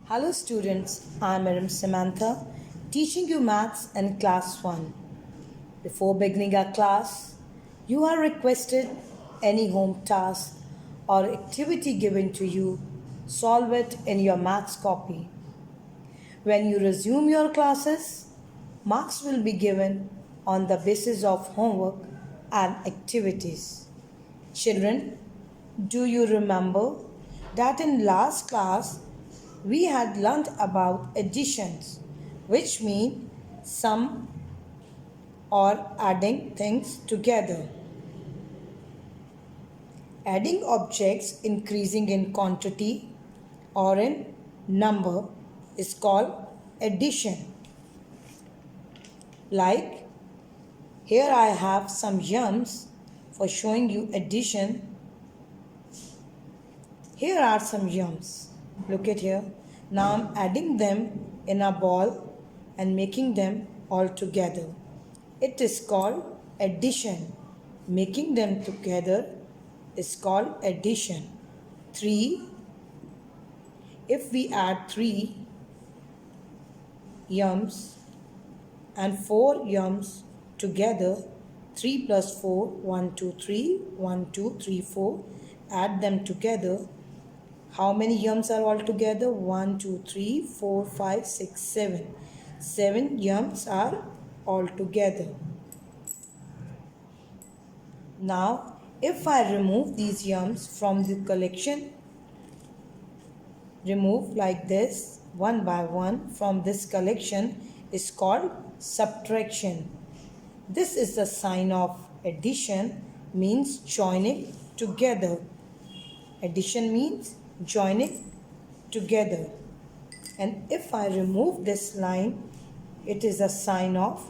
Hello students, I am Madam Samantha, teaching you maths in class 1. Before beginning our class, you are requested any home task or activity given to you, solve it in your maths copy. When you resume your classes, marks will be given on the basis of homework and activities. Children, do you remember that in last class we had learnt about additions, which mean sum or adding things together? Adding objects increasing in quantity or in number is called addition. Like here I have some yums for showing you addition. Here are some yums. Look at here. Now I'm adding them in a ball and making them all together. It is called addition. Making them together is called addition. 3, if we add 3 yums and 4 yums together, 3 plus 4, 1, 2, 3, 1, 2, 3, 4, add them together. How many yums are all together? 1, 2, 3, 4, 5, 6, 7. 7 yums are all together. Now, if I remove these yums from the collection, remove like this, one by one from this collection is called subtraction. This is the sign of addition, means joining together. Addition means joining together. And if I remove this line, it is a sign of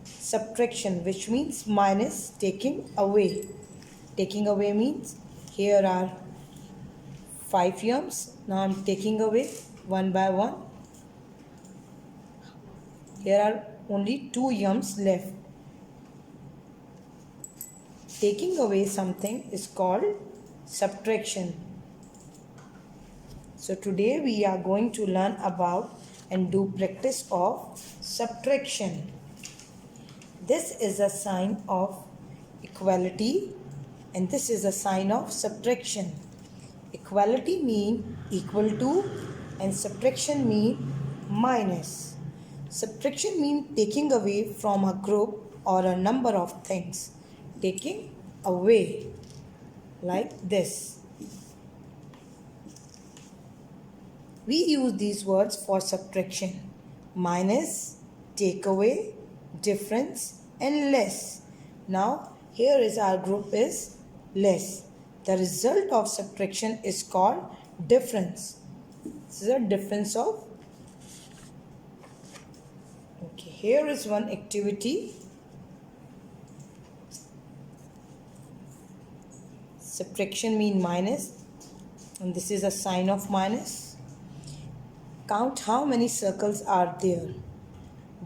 subtraction, which means minus, taking away. Taking away means here are 5 yums. Now I am taking away one by one. Here are only 2 yums left. Taking away something is called subtraction. So today we are going to learn about and do practice of subtraction. This is a sign of equality and this is a sign of subtraction. Equality mean equal to and subtraction mean minus. Subtraction mean taking away from a group or a number of things. Taking away like this. We use these words for subtraction. Minus, take away, difference and less. Now here is our group is less. The result of subtraction is called difference. This is a difference of. Okay, here is one activity. Subtraction mean minus and this is a sign of minus. Count how many circles are there.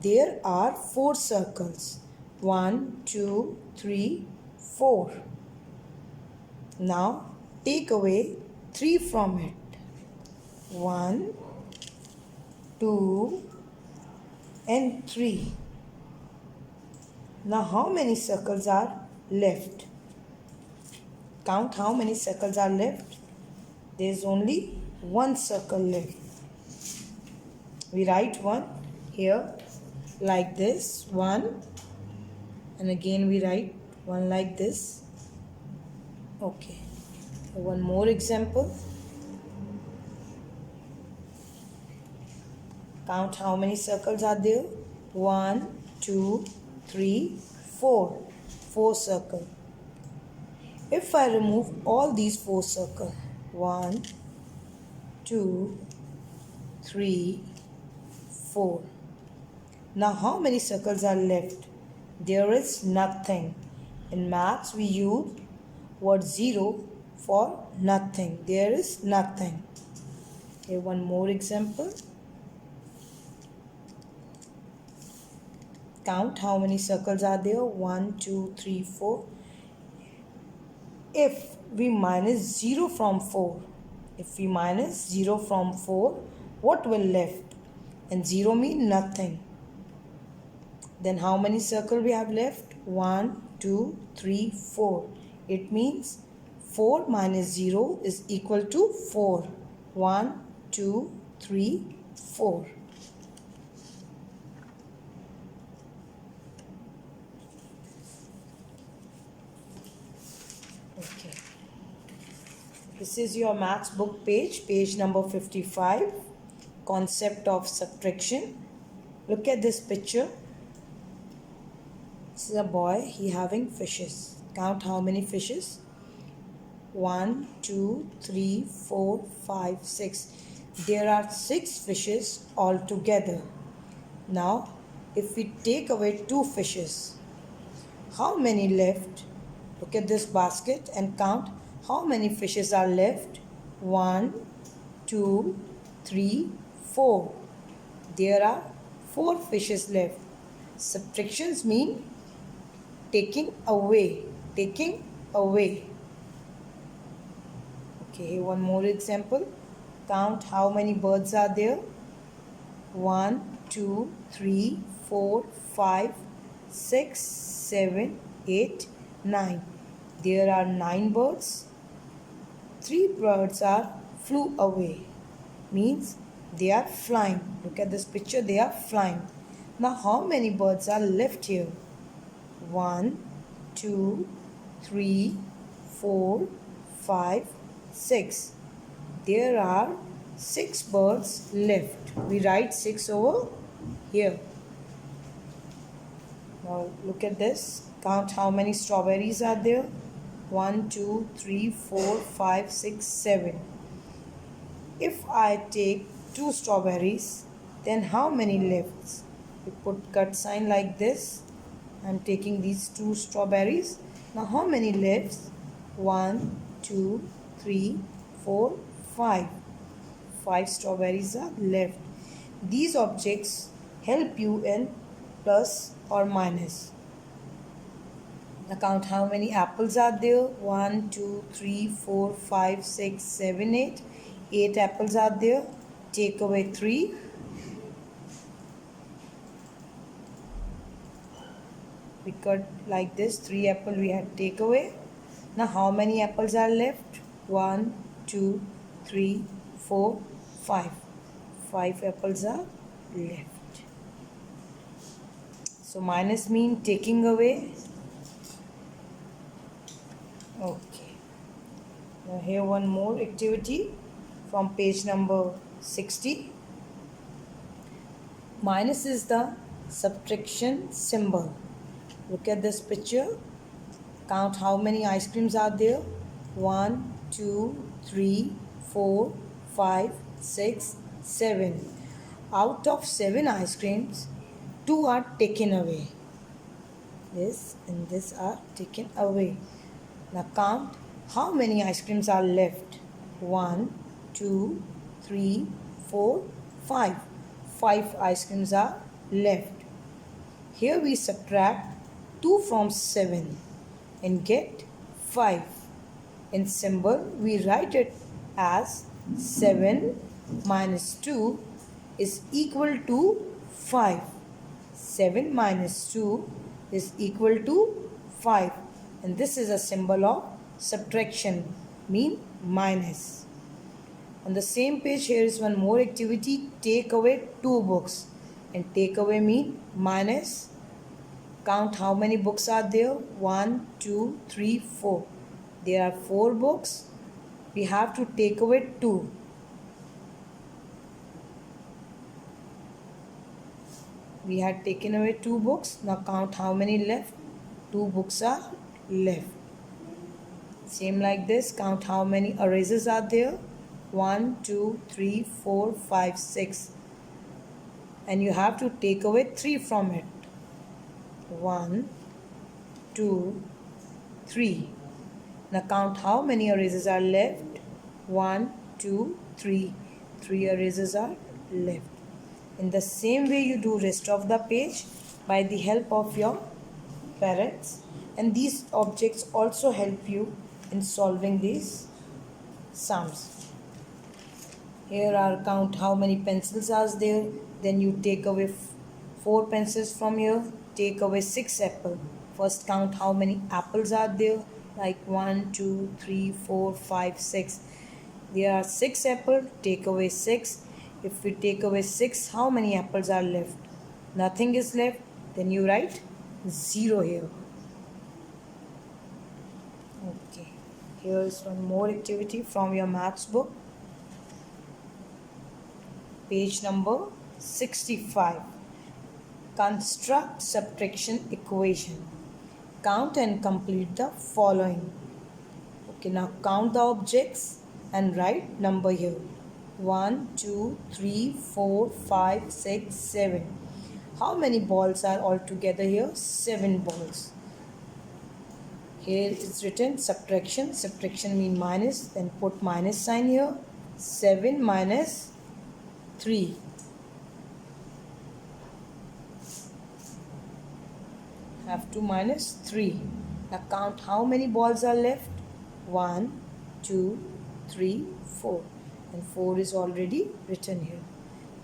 There are 4 circles. 1, 2, 3, 4. Now take away 3 from it. 1, 2 and 3. Now how many circles are left? Count how many circles are left. There is only 1 circle left. We write 1 here like this, 1, and again we write 1 like this. Okay, one more example. Count how many circles are there. 1, 2, 3, 4. 4 circles. If I remove all these 4 circles, 1, 2, 3, 4. Now how many circles are left? There is nothing. In maths we use word 0 for nothing. There is nothing. Okay, one more example. Count how many circles are there. 1, 2, 3, 4. If we minus 0 from 4, what will left? And 0 mean nothing. Then how many circles we have left? 1, 2, 3, 4. It means 4 minus 0 is equal to 4. 1, 2, 3, 4. Okay. This is your maths book page, page number 55. Concept of subtraction. Look at this picture. This is a boy, he having fishes. Count how many fishes? 1, 2, 3, 4, 5, 6. There are 6 fishes altogether. Now, if we take away 2 fishes, how many left? Look at this basket and count how many fishes are left. 1, 2, 3, 4. There are 4 fishes left. Subtractions mean taking away. Taking away. Okay, one more example. Count how many birds are there. 1, 2, 3, 4, 5, 6, 7, 8, 9. There are 9 birds. 3 birds are flew away. Means they are flying. Look at this picture, they are flying. Now how many birds are left here? 1, 2, 3, 4, 5, 6. There are 6 birds left. We write 6 over here. Now look at this. Count how many strawberries are there. 1, 2, 3, 4, 5, 6, 7. If I take 2 strawberries, then how many left? We put cut sign like this. I'm taking these 2 strawberries. Now how many left? 1, 2, 3, 4, 5. 5 strawberries are left. These objects help you in plus or minus. Now count how many apples are there. 1, 2, 3, 4, 5, 6, 7, 8. 8 apples are there. Take away 3. We cut like this. 3 apples we had take away. Now how many apples are left? 1, 2, 3, 4, 5. 5 apples are left. So minus mean taking away. Okay. Now here one more activity from page number 60. Minus is the subtraction symbol. Look at this picture. Count how many ice creams are there. 1, 2, 3, 4, 5, 6, 7. Out of 7 ice creams, 2 are taken away. This and this are taken away. Now count how many ice creams are left. 1, 2, 3, 4, 5. 5 ice creams are left. Here we subtract 2 from 7 and get 5. In symbol we write it as 7 minus 2 is equal to 5. 7 minus 2 is equal to 5. And this is a symbol of subtraction, mean minus. On the same page, here is one more activity. Take away 2 books. And take away mean minus. Count how many books are there. 1, 2, 3, 4. There are 4 books. We have to take away 2. We had taken away 2 books. Now count how many left. 2 books are left. Same like this. Count how many erasers are there. 1, 2, 3, 4, 5, 6. And you have to take away 3 from it. 1, 2, 3. Now count how many erasers are left. 1, 2, 3. 3 erasers are left. In the same way you do rest of the page by the help of your parents. And these objects also help you in solving these sums. Here are count how many pencils are there. Then you take away 4 pencils from here. Take away 6 apple. First count how many apples are there. Like 1, 2, 3, 4, 5, 6. There are 6 apples. Take away 6. If we take away 6, how many apples are left? Nothing is left. Then you write 0 here. Okay. Here is one more activity from your maths book. Page number 65. Construct subtraction equation. Count and complete the following. Okay, now count the objects and write number here. 1, 2, 3, 4, 5, 6, 7. How many balls are altogether here? 7 balls. Here it's written subtraction. Subtraction means minus. Then put minus sign here. 7 minus 3. Have to minus 3. Now count how many balls are left. 1, 2, 3, 4. And 4 is already written here.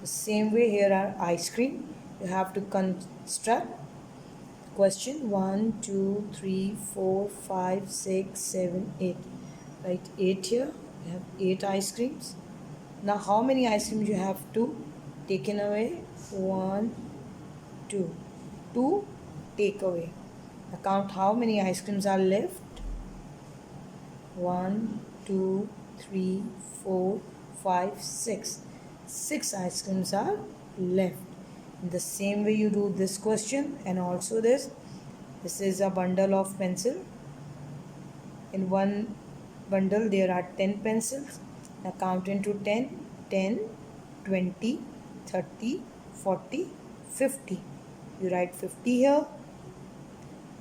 The same way here are ice cream. You have to construct question 1, 2, 3, 4, 5, 6, 7, 8. Write 8 here. You have 8 ice creams. Now how many ice creams you have to taken away? 1, 2. 2 take away. Now count how many ice creams are left. 1, 2, 3, 4, 5, 6. 6 ice creams are left. In the same way you do this question and also this. This is a bundle of pencil. In one bundle there are 10 pencils. Now count into 10. 10, 20, 30, 40, 50. You write 50 here.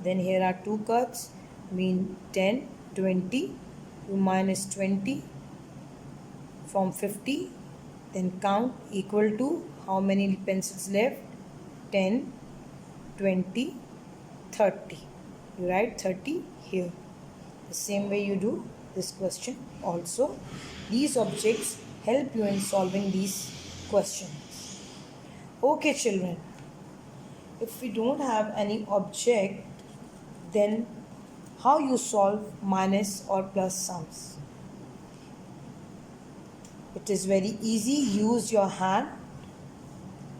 Then here are 2 cuts. Mean 10, 20. You minus 20 from 50. Then count equal to how many pencils left? 10, 20, 30. You write 30 here. The same way you do this question also. These objects help you in solving these questions. Okay children, if we don't have any object, then how you solve minus or plus sums? It is very easy. Use your hand.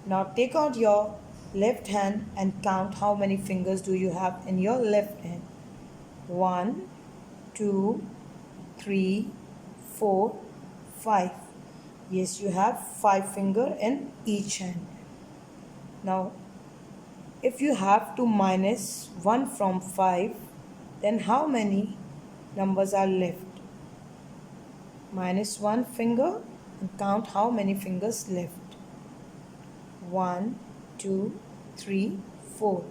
Now take out your left hand and count how many fingers do you have in your left hand. 1, 2, 3, 4, 5. Yes, you have 5 fingers in each hand. Now, if you have to minus 1 from 5, then how many numbers are left? Minus 1 finger and count how many fingers left. 1, 2, 3, 4.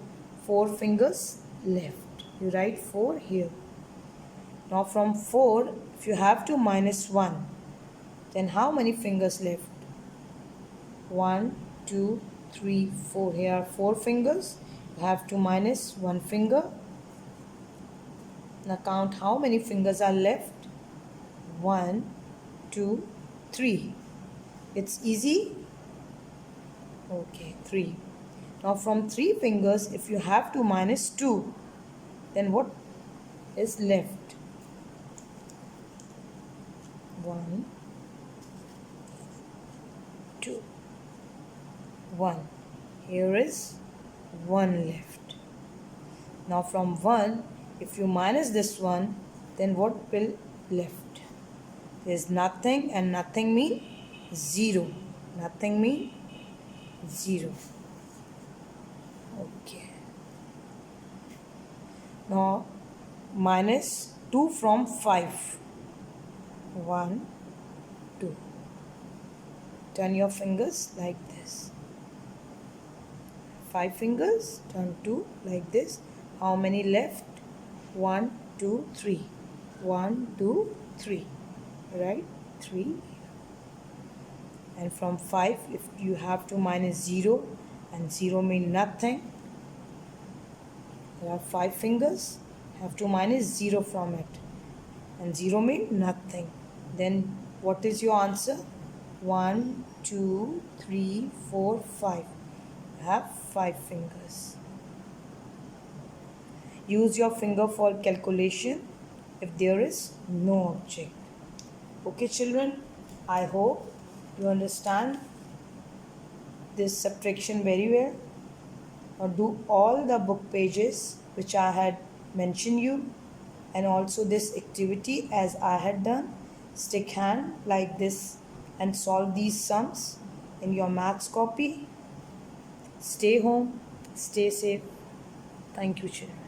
4 fingers left. You write 4 here. Now from 4, if you have to minus 1, then how many fingers left? 1, 2, 3, 4. Here are 4 fingers. You have to minus 1 finger. Now count how many fingers are left. 1, 2, 3. It's easy. Okay, 3. Now from 3 fingers, if you have to minus 2, then what is left? 1, 2, 1. Here is 1 left. Now from 1, if you minus this one, then what will left? There is nothing, and nothing means 0. Nothing means 0. Okay. Now minus 2 from 5. 1, 2. Turn your fingers like this. 5 fingers, turn 2 like this. How many left? 1, 2, 3. 1, 2, 3. Right? 3. And from 5, if you have to minus 0, and 0 means nothing. There are 5 fingers. Have to minus 0 from it. And 0 means nothing. Then what is your answer? 1, 2, 3, 4, 5. You have 5 fingers. Use your finger for calculation if there is no object. Okay, children, I hope you understand this subtraction very well. Now do all the book pages which I had mentioned you, and also this activity as I had done. Stick hand like this and solve these sums in your maths copy. Stay home, stay safe. Thank you, children.